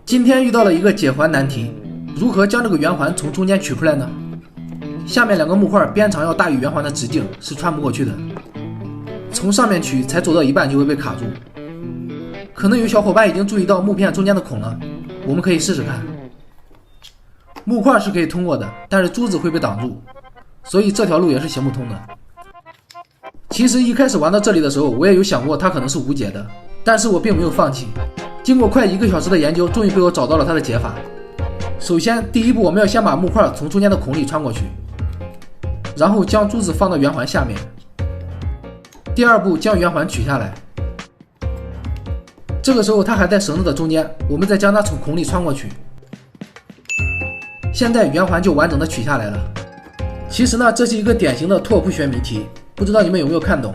今天遇到了一个解环难题，如何将这个圆环从中间取出来呢？下面两个木块边长要大于圆环的直径是穿不过去的，从上面取才走到一半就会被卡住。可能有小伙伴已经注意到木片中间的孔了，我们可以试试看。木块是可以通过的，但是珠子会被挡住，所以这条路也是行不通的。其实一开始玩到这里的时候，我也有想过它可能是无解的，但是我并没有放弃。经过快1个小时的研究，终于被我找到了它的解法。首先，第一步我们要先把木块从中间的孔里穿过去，然后将珠子放到圆环下面。第二步，将圆环取下来。这个时候它还在绳子的中间，我们再将它从孔里穿过去。现在圆环就完整的取下来了。其实呢，这是一个典型的拓扑学谜题，不知道你们有没有看懂？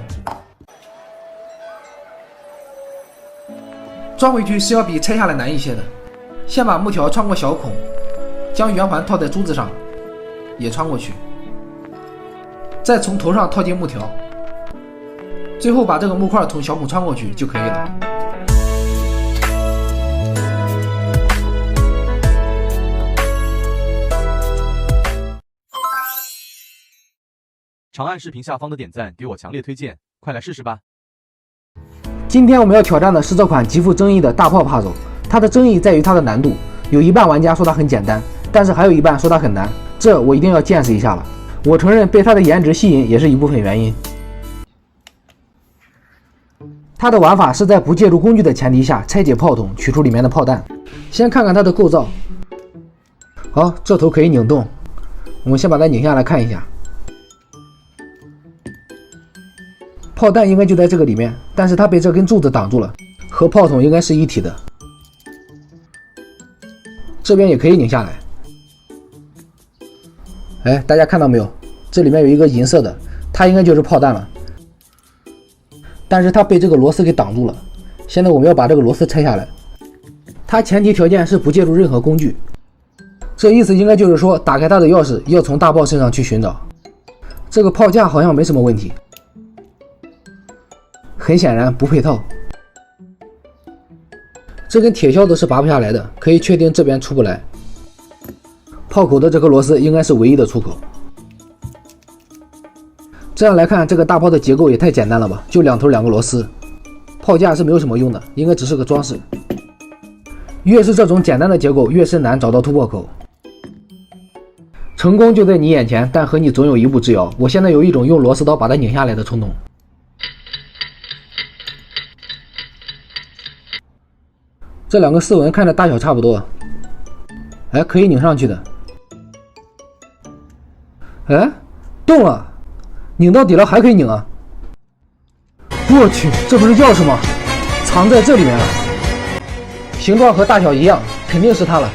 装回去是要比拆下来难一些的。先把木条穿过小孔，将圆环套在珠子上，也穿过去，再从头上套进木条，最后把这个木块从小孔穿过去就可以了。长按视频下方的点赞给我强烈推荐，快来试试吧！今天我们要挑战的是这款极富争议的大炮帕走，它的争议在于它的难度，有一半玩家说它很简单，但是还有一半说它很难，这我一定要见识一下了。我承认被它的颜值吸引也是一部分原因。它的玩法是在不借助工具的前提下拆解炮筒，取出里面的炮弹。先看看它的构造。好，这头可以拧动，我们先把它拧下来看一下。炮弹应该就在这个里面，但是它被这根柱子挡住了，和炮筒应该是一体的。这边也可以拧下来。哎，大家看到没有？这里面有一个银色的，它应该就是炮弹了。但是它被这个螺丝给挡住了。现在我们要把这个螺丝拆下来。它前提条件是不借助任何工具。这意思应该就是说，打开它的钥匙要从大炮身上去寻找。这个炮架好像没什么问题。很显然不配套，这根铁销子是拔不下来的，可以确定这边出不来。炮口的这颗螺丝应该是唯一的出口。这样来看，这个大炮的结构也太简单了吧，就两头2个螺丝，炮架是没有什么用的，应该只是个装饰。越是这种简单的结构，越是难找到突破口。成功就在你眼前，但和你总有一步之遥。我现在有一种用螺丝刀把它拧下来的冲动。这两个丝纹看着大小差不多，哎，可以拧上去的。哎，动了，拧到底了还可以拧啊！我去，这不是钥匙吗？藏在这里面了，形状和大小一样，肯定是它了。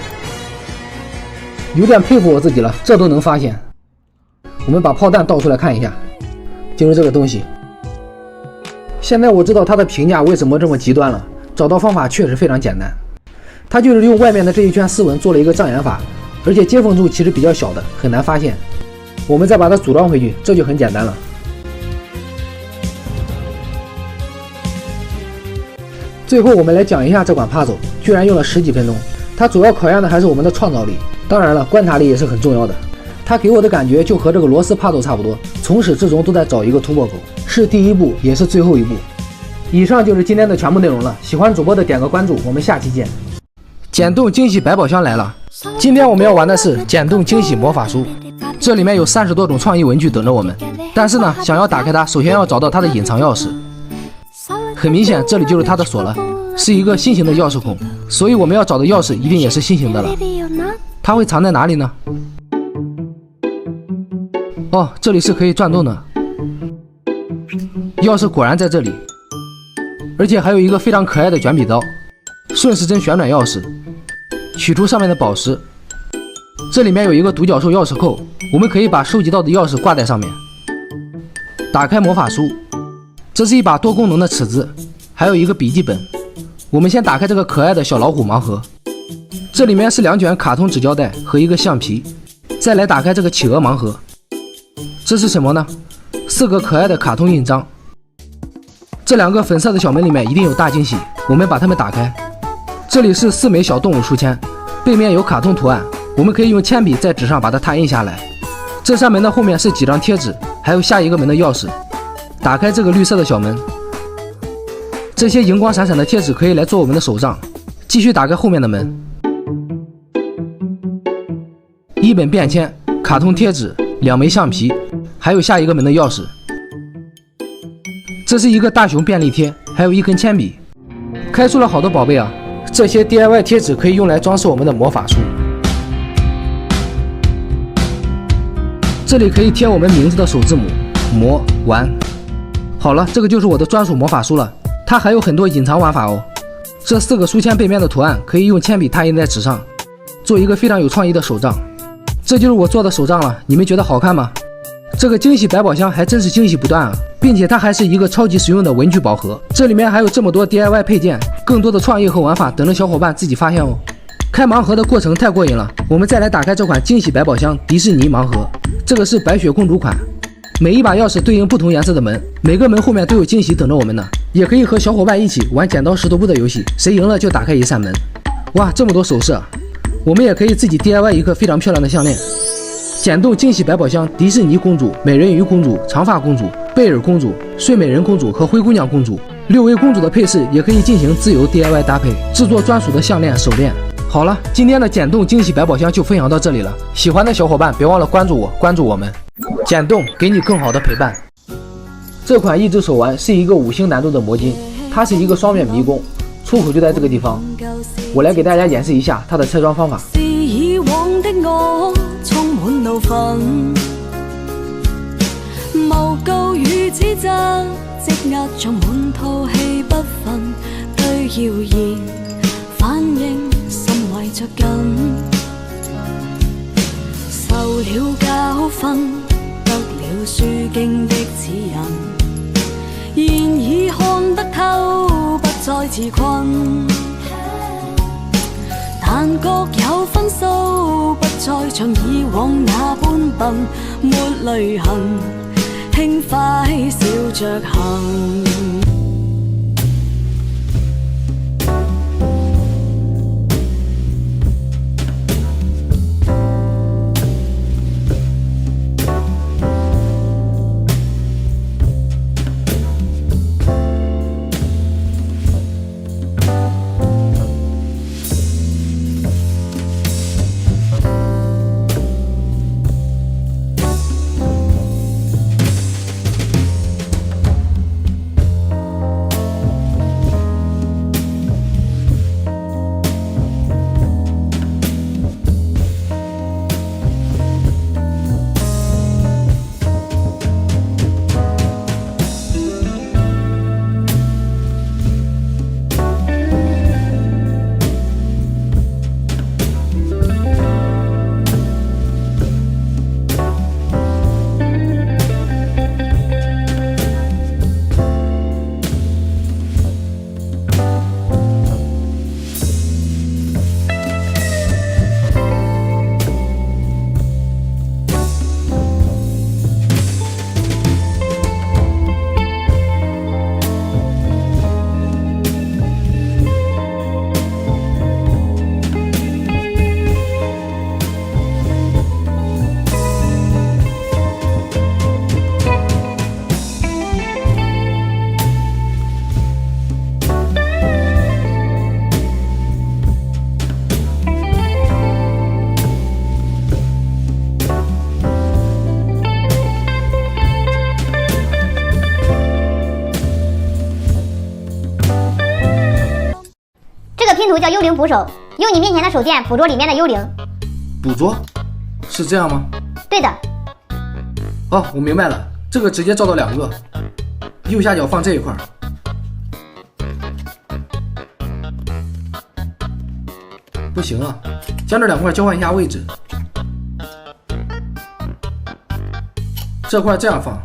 有点佩服我自己了，这都能发现。我们把炮弹倒出来看一下，就是这个东西。现在我知道它的评价为什么这么极端了。找到方法确实非常简单，它就是用外面的这一圈丝纹做了一个障眼法，而且接缝处其实比较小的，很难发现。我们再把它组装回去，这就很简单了。最后我们来讲一下这款帕走，居然用了10几分钟。它主要考验的还是我们的创造力，当然了，观察力也是很重要的。它给我的感觉就和这个螺丝帕走差不多，从始至终都在找一个突破口，是第一步，也是最后一步。以上就是今天的全部内容了，喜欢主播的点个关注，我们下期见。减动惊喜百宝箱来了，今天我们要玩的是减动惊喜魔法书，这里面有30多种创意文具等着我们，但是呢，想要打开它，首先要找到它的隐藏钥匙。很明显，这里就是它的锁了，是一个心形的钥匙孔，所以我们要找的钥匙一定也是心形的了。它会藏在哪里呢？哦，这里是可以转动的，钥匙果然在这里。而且还有一个非常可爱的卷笔刀，顺时针旋转钥匙，取出上面的宝石。这里面有一个独角兽钥匙扣，我们可以把收集到的钥匙挂在上面。打开魔法书，这是一把多功能的尺子，还有一个笔记本。我们先打开这个可爱的小老虎盲盒，这里面是2卷卡通纸胶带和一个橡皮。再来打开这个企鹅盲盒，这是什么呢？4个可爱的卡通印章。这2个粉色的小门里面一定有大惊喜，我们把它们打开。这里是4枚小动物书签，背面有卡通图案，我们可以用铅笔在纸上把它拓印下来。这扇门的后面是几张贴纸，还有下一个门的钥匙。打开这个绿色的小门，这些荧光闪闪的贴纸可以来做我们的手杖。继续打开后面的门，一本便签、卡通贴纸、2枚橡皮，还有下一个门的钥匙。这是一个大熊便利贴，还有一根铅笔。开出了好多宝贝啊！这些 DIY 贴纸可以用来装饰我们的魔法书。这里可以贴我们名字的首字母，魔完。好了，这个就是我的专属魔法书了。它还有很多隐藏玩法哦。这4个书签背面的图案可以用铅笔拓印在纸上，做一个非常有创意的手杖。这就是我做的手杖了，你们觉得好看吗？这个惊喜百宝箱还真是惊喜不断啊，并且它还是一个超级实用的文具宝盒。这里面还有这么多 DIY 配件，更多的创意和玩法等着小伙伴自己发现哦。开盲盒的过程太过瘾了，我们再来打开这款惊喜百宝箱迪士尼盲盒。这个是白雪公主款，每一把钥匙对应不同颜色的门，每个门后面都有惊喜等着我们呢。也可以和小伙伴一起玩剪刀石头布的游戏，谁赢了就打开一扇门。哇，这么多首饰啊！我们也可以自己 DIY 一个非常漂亮的项链。剪动惊喜百宝箱，迪士尼公主、美人鱼公主、长发公主、贝尔公主、睡美人公主和灰姑娘公主，6位公主的配饰也可以进行自由 DIY 搭配，制作专属的项链、手链。好了，今天的剪动惊喜百宝箱就分享到这里了。喜欢的小伙伴别忘了关注我，关注我们。剪动给你更好的陪伴。这款益智手环是一个5星难度的魔晶，它是一个双面迷宫，出口就在这个地方。我来给大家演示一下它的拆装方法。是以往的我充滿怒憤，無告與指責，積壓在滿肚氣不忿，對謠言反應心懷着緊，受了教訓，得了書經的指引，現已看得透，不再自困。但各有分數，不再像以往那般笨，沒淚痕，輕快笑着行。拼图叫幽灵捕手，用你面前的手电捕捉里面的幽灵。捕捉？是这样吗？对的。哦，我明白了，这个直接照到2个，右下角放这一块。不行啊，将这2块交换一下位置。这块这样放。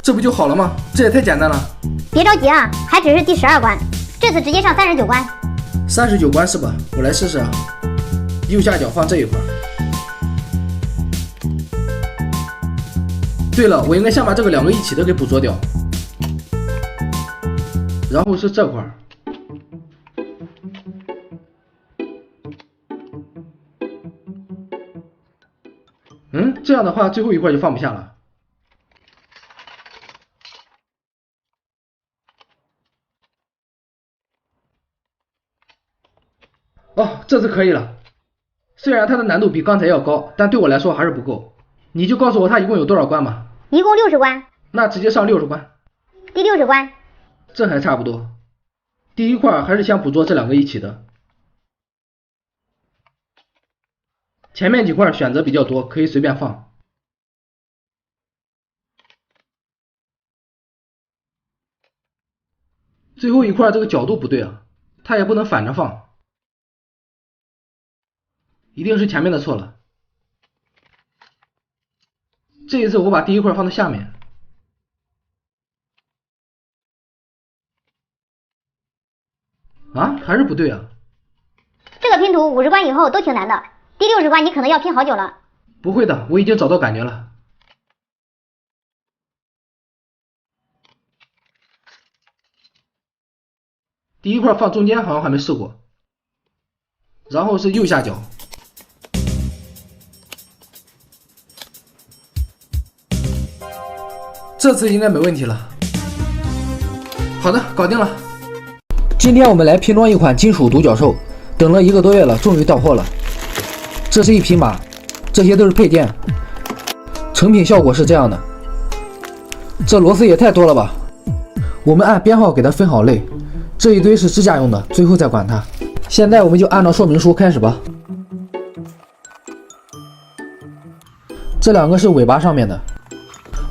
这不就好了吗？这也太简单了。别着急啊，还只是第12关，这次直接上39关。39关是吧？我来试试啊。右下角放这一块。对了，我应该先把这个2个一起的给捕捉掉。然后是这块儿。这样的话最后一块就放不下了。哦，这次可以了。虽然它的难度比刚才要高，但对我来说还是不够。你就告诉我它一共有多少关吧。一共60关。那直接上60关。第60关。这还差不多。第一块还是先捕捉这2个一起的。前面几块选择比较多，可以随便放。最后一块这个角度不对啊，它也不能反着放。一定是前面的错了。这一次我把第一块放在下面。啊，还是不对啊。这个拼图50关以后都挺难的，第60关你可能要拼好久了。不会的，我已经找到感觉了。第一块放中间好像还没试过。然后是右下角。这次应该没问题了。好的，搞定了。今天我们来拼装一款金属独角兽，等了1个多月了，终于到货了。这是一匹马，这些都是配件。成品效果是这样的。这螺丝也太多了吧！我们按编号给它分好类，这一堆是支架用的，最后再管它。现在我们就按照说明书开始吧。这2个是尾巴上面的。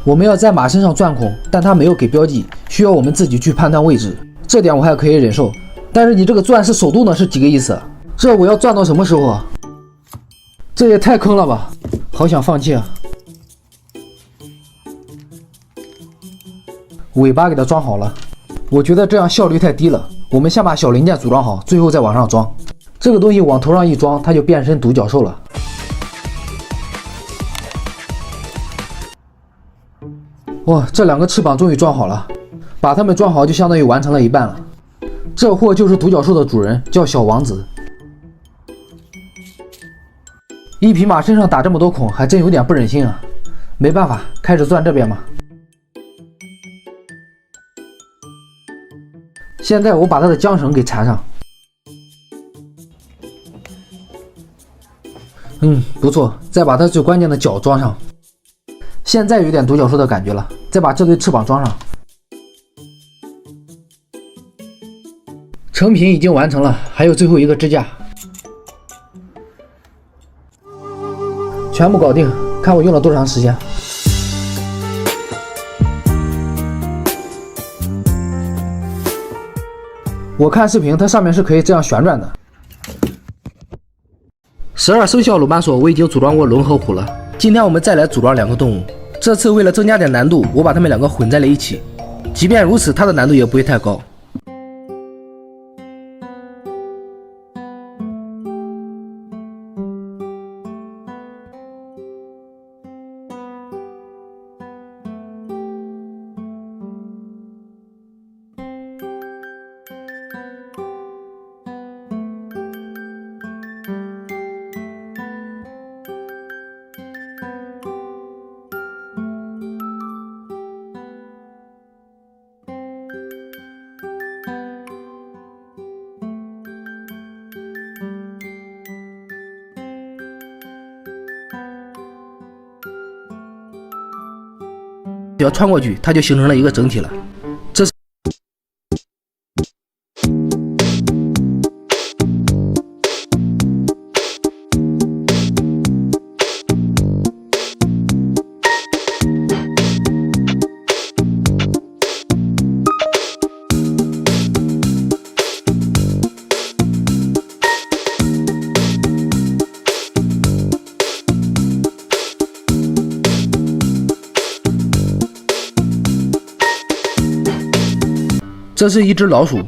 我们要在马身上钻孔，但它没有给标记，需要我们自己去判断位置，这点我还可以忍受。但是你这个钻是手动的，是几个意思？这我要钻到什么时候啊？这也太坑了吧！好想放弃啊！尾巴给它装好了，我觉得这样效率太低了。我们先把小零件组装好，最后再往上装。这个东西往头上一装，它就变身独角兽了。哇，这2个翅膀终于装好了，把它们装好就相当于完成了一半了。这货就是独角兽的主人，叫小王子。一匹马身上打这么多孔，还真有点不忍心啊。没办法，开始钻这边吧。现在我把它的缰绳给缠上。不错，再把它最关键的脚装上。现在有点独角兽的感觉了，再把这对翅膀装上。成品已经完成了，还有最后一个支架。全部搞定，看我用了多长时间。我看视频，它上面是可以这样旋转的。12生肖鲁班锁我已经组装过龙和虎了，今天我们再来组装2个动物。这次为了增加点难度，我把它们2个混在了一起。即便如此，它的难度也不会太高。只要穿过去，它就形成了一个整体了。这是这是一只老鼠。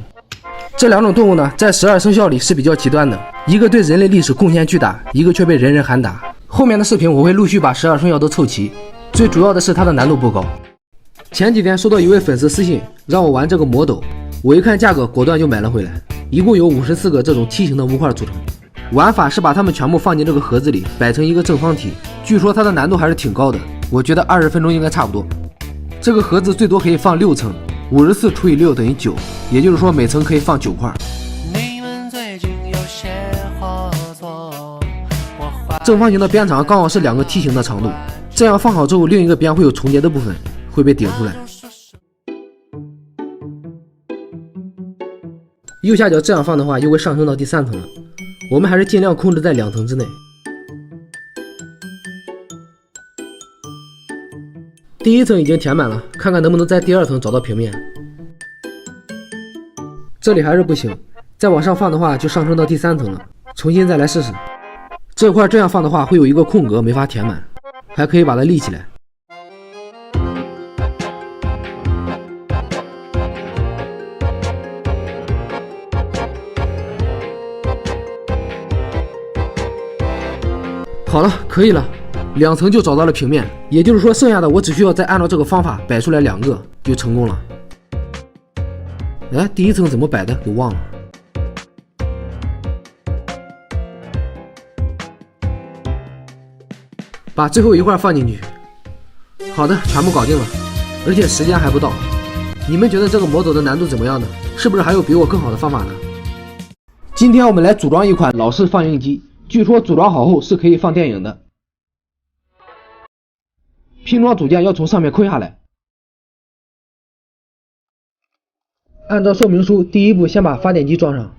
这2种动物呢，在12生肖里是比较极端的，一个对人类历史贡献巨大，一个却被人人喊打。后面的视频我会陆续把12生肖都凑齐，最主要的是它的难度不高。前几天收到一位粉丝私信，让我玩这个魔斗，我一看价格，果断就买了回来。一共有54个这种梯形的木块组成，玩法是把它们全部放进这个盒子里，摆成一个正方体。据说它的难度还是挺高的，我觉得20分钟应该差不多。这个盒子最多可以放6层，54除以6等于9，也就是说每层可以放9块。正方形的边长刚好是2个梯形的长度，这样放好之后，另一个边会有重叠的部分，会被顶出来。右下角这样放的话，又会上升到第3层了。我们还是尽量控制在2层之内。第1层已经填满了，看看能不能在第2层找到平面。这里还是不行，再往上放的话就上升到第3层了，重新再来试试。这块这样放的话会有一个空格没法填满，还可以把它立起来。好了，可以了，2层就找到了平面，也就是说剩下的我只需要再按照这个方法摆出来2个就成功了。哎，第1层怎么摆的给忘了。把最后一块放进去。好的，全部搞定了，而且时间还不到。你们觉得这个模组的难度怎么样呢？是不是还有比我更好的方法呢？今天我们来组装一款老式放映机，据说组装好后是可以放电影的。拼装组件要从上面抠下来。按照说明书，第一步先把发电机装上。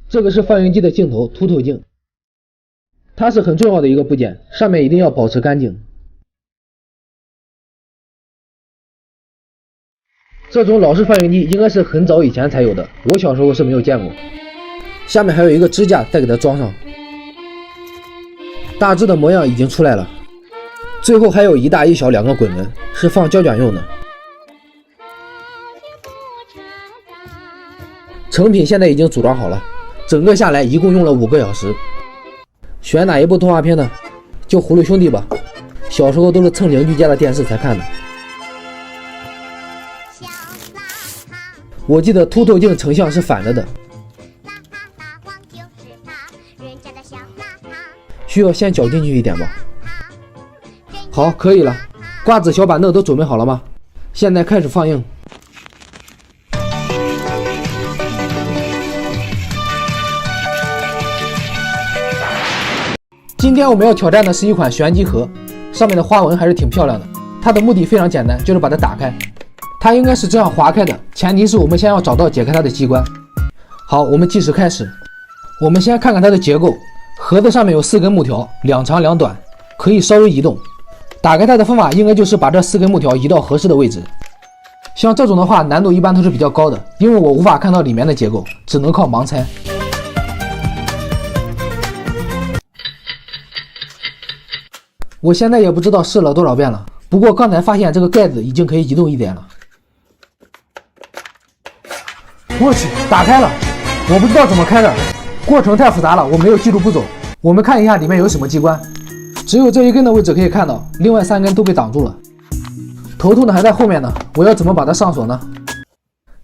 这个是放映机的镜头，凸透镜。它是很重要的一个部件，上面一定要保持干净。这种老式放映机应该是很早以前才有的，我小时候是没有见过。下面还有一个支架，再给它装上。大致的模样已经出来了。最后还有一大一小2个滚轮，是放胶卷用的。成品现在已经组装好了，整个下来一共用了5个小时。选哪一部动画片呢？就葫芦兄弟吧，小时候都是蹭邻居家的电视才看的。我记得凸透镜成像是反着的，需要先搅进去一点吧。好，可以了。瓜子、小板凳都准备好了吗？现在开始放映。今天我们要挑战的是一款旋机盒，上面的花纹还是挺漂亮的。它的目的非常简单，就是把它打开。它应该是这样划开的，前提是我们先要找到解开它的机关。好，我们计时开始。我们先看看它的结构，盒子上面有4根木条，2长2短，可以稍微移动。打开它的方法应该就是把这4根木条移到合适的位置。像这种的话，难度一般都是比较高的，因为我无法看到里面的结构，只能靠盲猜。我现在也不知道试了多少遍了，不过刚才发现这个盖子已经可以移动一点了。我去，打开了！我不知道怎么开的，过程太复杂了，我没有记住步骤。我们看一下里面有什么机关，只有这1根的位置可以看到，另外3根都被挡住了。头痛的还在后面呢，我要怎么把它上锁呢？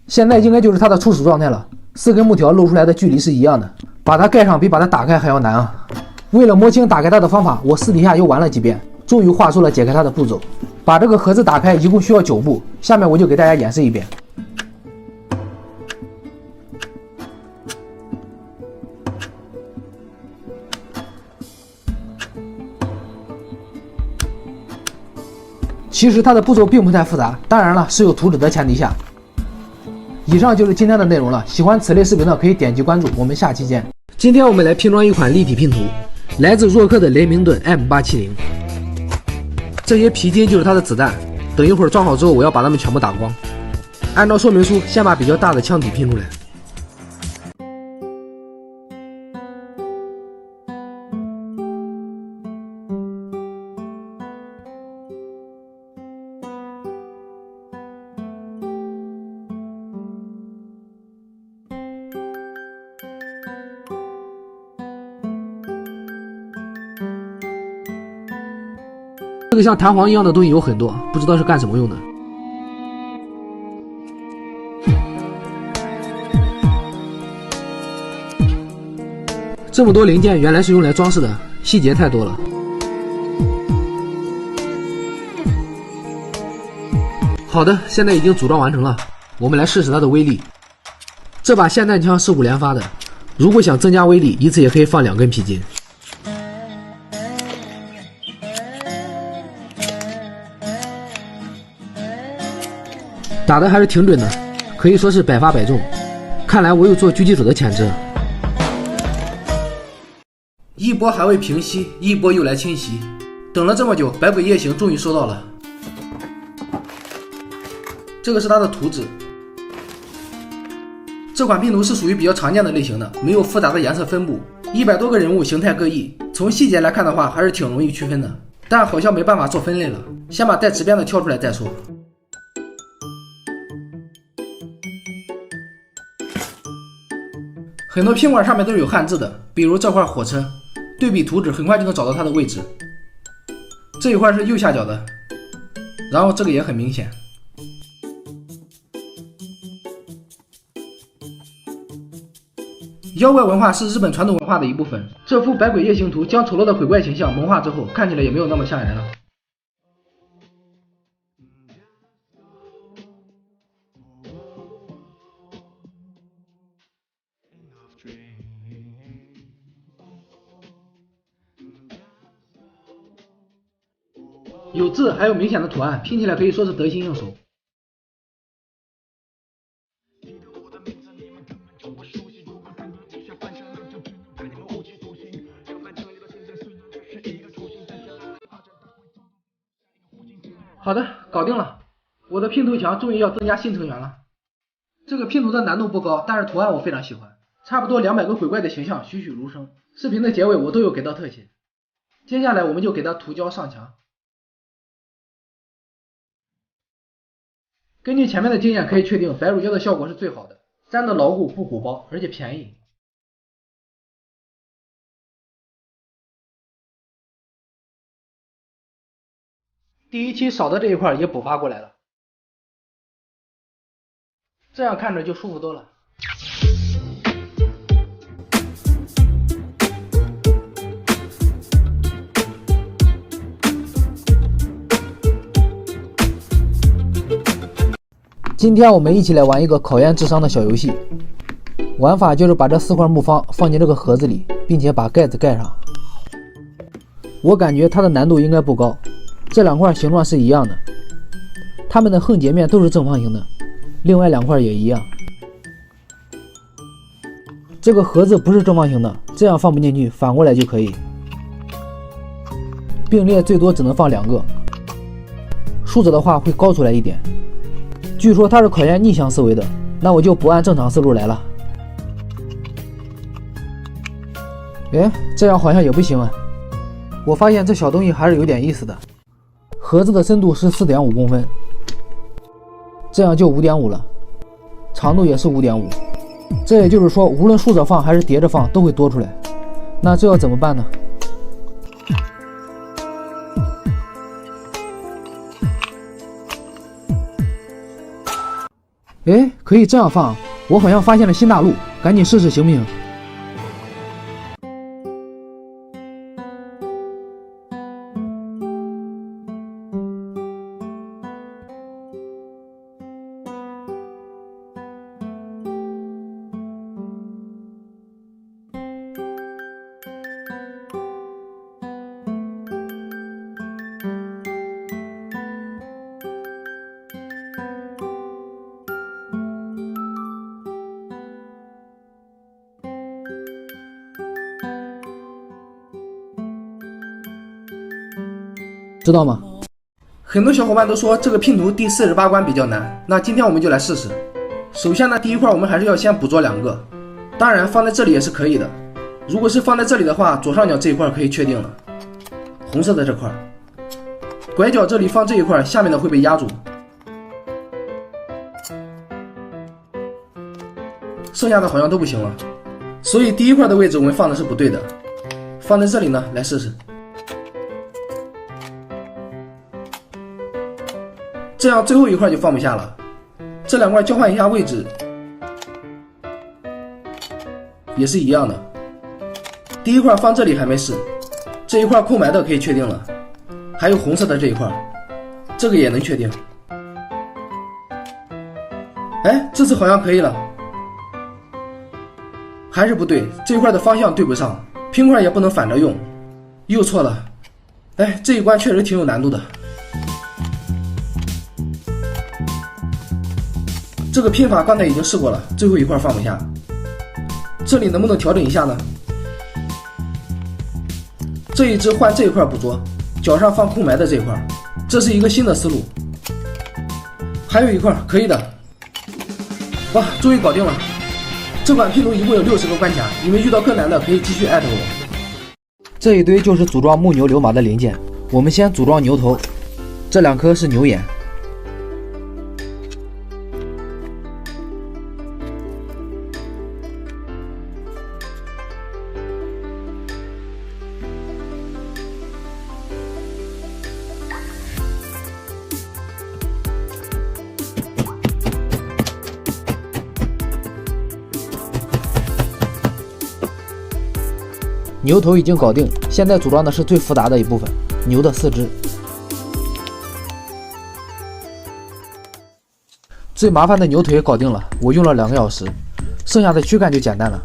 现在应该就是它的初始状态了，4根木条露出来的距离是一样的，把它盖上比把它打开还要难啊！为了摸清打开它的方法，我私底下又玩了几遍，终于画出了解开它的步骤。把这个盒子打开一共需要9步，下面我就给大家演示一遍。其实它的步骤并不太复杂，当然了，是有图纸的前提下。以上就是今天的内容了，喜欢此类视频的可以点击关注，我们下期见。今天我们来拼装一款立体拼图，来自若克的雷明顿 M870。这些皮筋就是它的子弹，等一会儿装好之后，我要把它们全部打光。按照说明书，先把比较大的枪体拼出来。这个像弹簧一样的东西有很多，不知道是干什么用的。这么多零件原来是用来装饰的，细节太多了。好的，现在已经组装完成了，我们来试试它的威力。这把霰弹枪是5连发的，如果想增加威力，一次也可以放2根皮筋。打的还是挺准的，可以说是百发百中。看来我有做狙击手的潜质。一波还未平息，一波又来侵袭。等了这么久，百鬼夜行终于收到了。这个是它的图纸。这款拼图是属于比较常见的类型的，没有复杂的颜色分布，100多个人物形态各异。从细节来看的话，还是挺容易区分的，但好像没办法做分类了。先把带直边的挑出来再说。很多拼管上面都是有汉字的，比如这块火车，对比图纸很快就能找到它的位置。这一块是右下角的，然后这个也很明显。妖怪文化是日本传统文化的一部分，这幅百鬼夜行图将丑陋的鬼怪形象萌化之后，看起来也没有那么吓人了。有字还有明显的图案，拼起来可以说是得心应手。好的，搞定了，我的拼图墙终于要增加新成员了。这个拼图的难度不高，但是图案我非常喜欢，差不多200个鬼怪的形象栩栩如生。视频的结尾我都有给到特写。接下来我们就给它涂胶上墙。根据前面的经验可以确定，白乳胶的效果是最好的，粘得牢固不鼓包，而且便宜。第一期少的这一块也补发过来了，这样看着就舒服多了。今天我们一起来玩一个考验智商的小游戏，玩法就是把这4块木方放进这个盒子里，并且把盖子盖上。我感觉它的难度应该不高，这2块形状是一样的，它们的横截面都是正方形的，另外2块也一样。这个盒子不是正方形的，这样放不进去，反过来就可以。并列最多只能放2个，竖着的话会高出来一点。据说它是考验逆向思维的，那我就不按正常思路来了。哎，这样好像也不行啊。我发现这小东西还是有点意思的。盒子的深度是 4.5 公分，这样就 5.5 了，长度也是 5.5。这也就是说，无论竖着放还是叠着放都会多出来。那这要怎么办呢？哎，可以这样放，我好像发现了新大陆，赶紧试试行不行？知道吗？很多小伙伴都说这个拼图第48关比较难，那今天我们就来试试。首先呢，第一块我们还是要先捕捉2个，当然放在这里也是可以的。如果是放在这里的话，左上角这一块可以确定了，红色的这块，拐角这里放这一块，下面的会被压住，剩下的好像都不行了。所以第一块的位置我们放的是不对的，放在这里呢，来试试。这样最后一块就放不下了，这2块交换一下位置，也是一样的。第一块放这里还没试，这一块空白的可以确定了，还有红色的这一块，这个也能确定。哎，这次好像可以了。还是不对，这一块的方向对不上，拼块也不能反着用，又错了。哎，这一关确实挺有难度的。这个拼法刚才已经试过了，最后一块放不下，这里能不能调整一下呢？这一只换这一块捕捉，脚上放空白的这一块，这是一个新的思路。还有一块可以的，哇，终于搞定了！这款拼图一共有60个关卡，你们遇到更难的可以继续艾特我。这一堆就是组装木牛流马的零件，我们先组装牛头，这2颗是牛眼。牛头已经搞定，现在组装的是最复杂的一部分，牛的4肢。最麻烦的牛腿搞定了，我用了2个小时，剩下的躯干就简单了。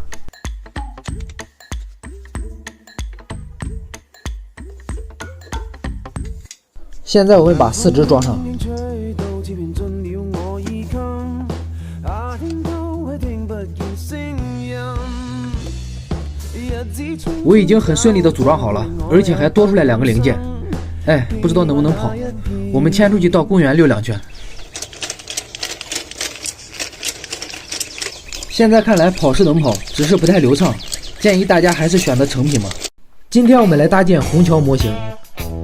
现在我们把4肢装上。我已经很顺利的组装好了，而且还多出来2个零件。哎，不知道能不能跑。我们牵出去到公园溜2圈。现在看来跑是能跑，只是不太流畅，建议大家还是选择成品吧。今天我们来搭建虹桥模型，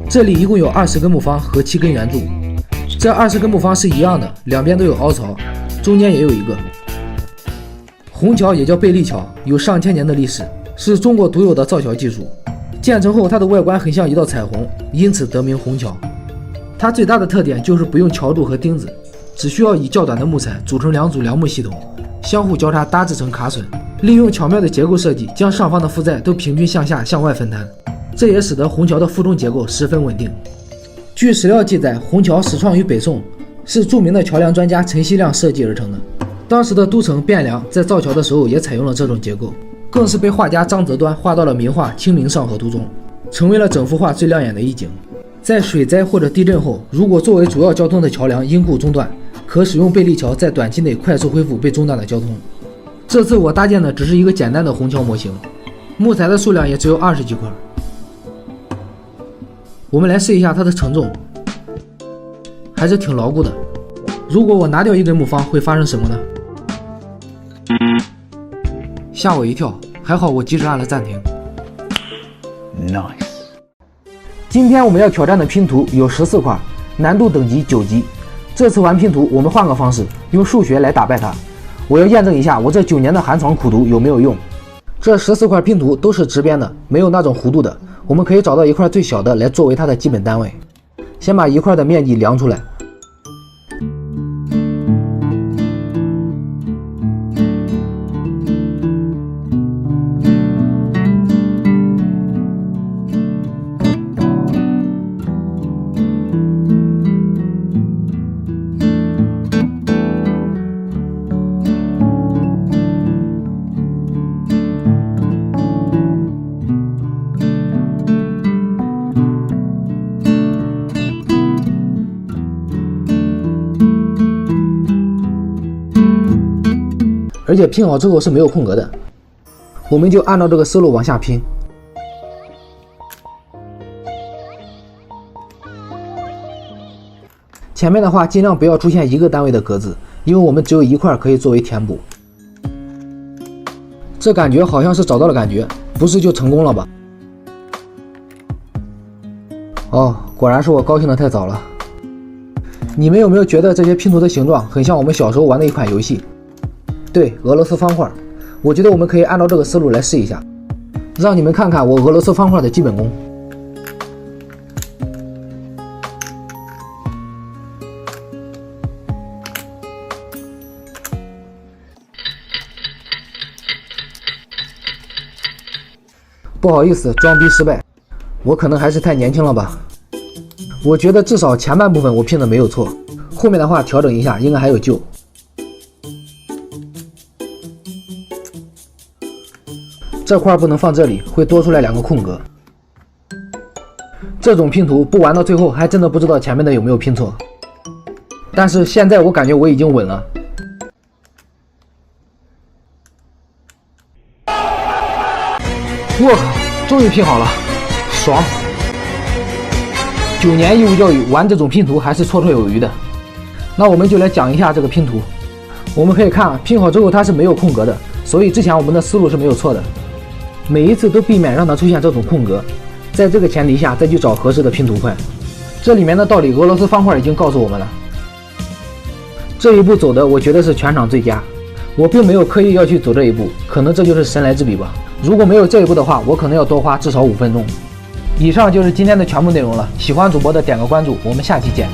这里一共有20根木方和7根圆柱。这20根木方是一样的，两边都有凹槽，中间也有一个。虹桥也叫贝利桥，有上千年的历史。是中国独有的造桥技术，建成后它的外观很像一道彩虹，因此得名虹桥。它最大的特点就是不用桥柱和钉子，只需要以较短的木材组成2组梁木系统，相互交叉搭制成卡榫，利用巧妙的结构设计，将上方的负载都平均向下向外分摊，这也使得虹桥的负重结构十分稳定。据史料记载，虹桥始创于北宋，是著名的桥梁专家陈希亮设计而成的。当时的都城汴梁在造桥的时候也采用了这种结构，更是被画家张择端画到了名画《清明上河图》中，成为了整幅画最亮眼的一景。在水灾或者地震后，如果作为主要交通的桥梁因故中断，可使用贝利桥在短期内快速恢复被中断的交通。这次我搭建的只是一个简单的虹桥模型，木材的数量也只有20几块。我们来试一下它的承重，还是挺牢固的。如果我拿掉1根木方，会发生什么呢？吓我一跳，还好我及时按了暂停。Nice。今天我们要挑战的拼图有14块，难度等级9级。这次玩拼图，我们换个方式，用数学来打败它。我要验证一下我这9年的寒窗苦读有没有用。这14块拼图都是直边的，没有那种弧度的。我们可以找到一块最小的来作为它的基本单位。先把一块的面积量出来。而且拼好之后是没有空格的，我们就按照这个思路往下拼。前面的话尽量不要出现1个单位的格子，因为我们只有1块可以作为填补。这感觉好像是找到了感觉，不是就成功了吧？哦，果然是我高兴的太早了。你们有没有觉得这些拼图的形状很像我们小时候玩的一款游戏？对，俄罗斯方块。我觉得我们可以按照这个思路来试一下，让你们看看我俄罗斯方块的基本功。不好意思，装逼失败。我可能还是太年轻了吧。我觉得至少前半部分我拼的没有错，后面的话调整一下应该还有救。这块不能放这里，会多出来2个空格。这种拼图不玩到最后还真的不知道前面的有没有拼错。但是现在我感觉我已经稳了。我靠，终于拼好了，爽！9年义务教育玩这种拼图还是绰绰有余的。那我们就来讲一下这个拼图。我们可以看拼好之后它是没有空格的，所以之前我们的思路是没有错的。每一次都避免让它出现这种空格，在这个前提下再去找合适的拼图块。这里面的道理俄罗斯方块已经告诉我们了。这一步走的我觉得是全场最佳，我并没有刻意要去走这一步，可能这就是神来之笔吧。如果没有这一步的话，我可能要多花至少5分钟。以上就是今天的全部内容了，喜欢主播的点个关注，我们下期见。